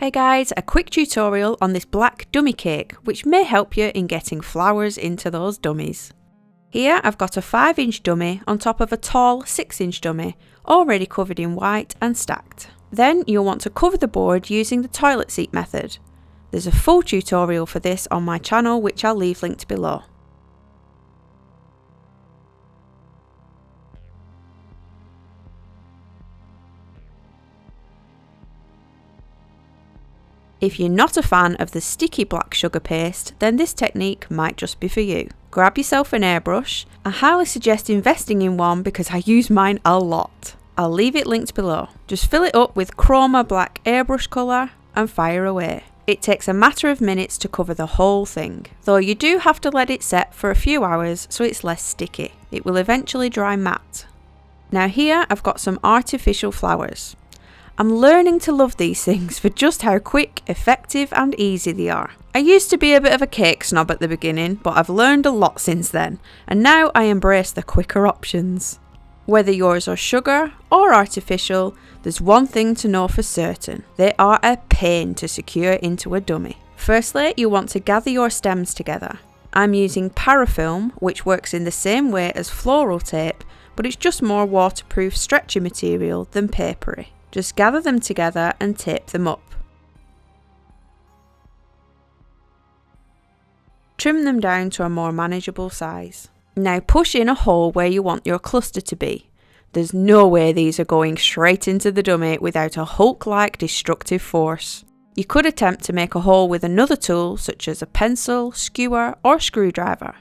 Hey guys, a quick tutorial on this black dummy cake which may help you in getting flowers into those dummies. Here I've got a 5-inch dummy on top of a tall 6-inch dummy, already covered in white and stacked. Then you'll want to cover the board using the toilet seat method. There's a full tutorial for this on my channel which I'll leave linked below. If you're not a fan of the sticky black sugar paste, then this technique might just be for you. Grab yourself an airbrush. I highly suggest investing in one because I use mine a lot. I'll leave it linked below. Just fill it up with chroma black airbrush colour and fire away. It takes a matter of minutes to cover the whole thing, though you do have to let it set for a few hours so it's less sticky. It will eventually dry matte. Now here I've got some artificial flowers. I'm learning to love these things for just how quick, effective and easy they are. I used to be a bit of a cake snob at the beginning, but I've learned a lot since then, and now I embrace the quicker options. Whether yours are sugar or artificial, there's one thing to know for certain. They are a pain to secure into a dummy. Firstly, you want to gather your stems together. I'm using parafilm, which works in the same way as floral tape, but it's just more waterproof stretchy material than papery. Just gather them together and tape them up. Trim them down to a more manageable size. Now push in a hole where you want your cluster to be. There's no way these are going straight into the dummy without a Hulk-like destructive force. You could attempt to make a hole with another tool such as a pencil, skewer or screwdriver,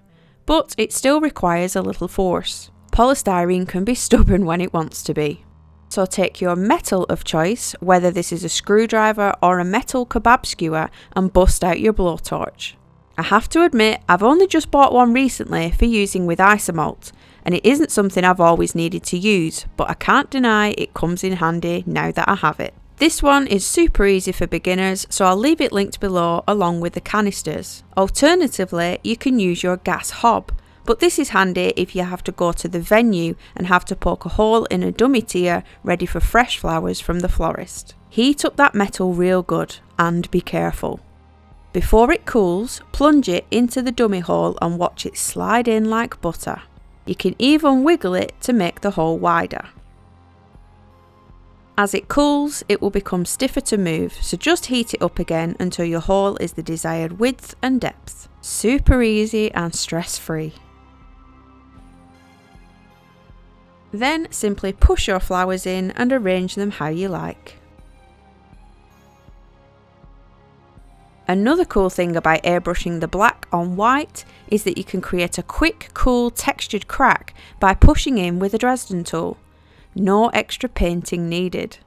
but it still requires a little force. Polystyrene can be stubborn when it wants to be. So take your metal of choice, whether this is a screwdriver or a metal kebab skewer, and bust out your blowtorch. I have to admit, I've only just bought one recently for using with isomalt, and it isn't something I've always needed to use, but I can't deny it comes in handy now that I have it. This one is super easy for beginners, so I'll leave it linked below along with the canisters. Alternatively, you can use your gas hob. But this is handy if you have to go to the venue and have to poke a hole in a dummy tier ready for fresh flowers from the florist. Heat up that metal real good and be careful. Before it cools, plunge it into the dummy hole and watch it slide in like butter. You can even wiggle it to make the hole wider. As it cools, it will become stiffer to move, so just heat it up again until your hole is the desired width and depth. Super easy and stress-free. Then simply push your flowers in and arrange them how you like. Another cool thing about airbrushing the black on white is that you can create a quick, cool, textured crack by pushing in with a Dresden tool. No extra painting needed.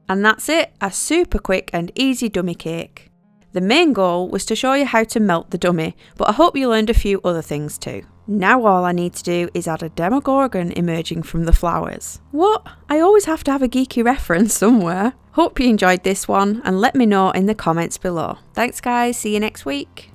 And that's it, a super quick and easy dummy cake. The main goal was to show you how to melt the dummy, but I hope you learned a few other things too. Now all I need to do is add a Demogorgon emerging from the flowers. What? I always have to have a geeky reference somewhere. Hope you enjoyed this one and let me know in the comments below. Thanks guys, see you next week.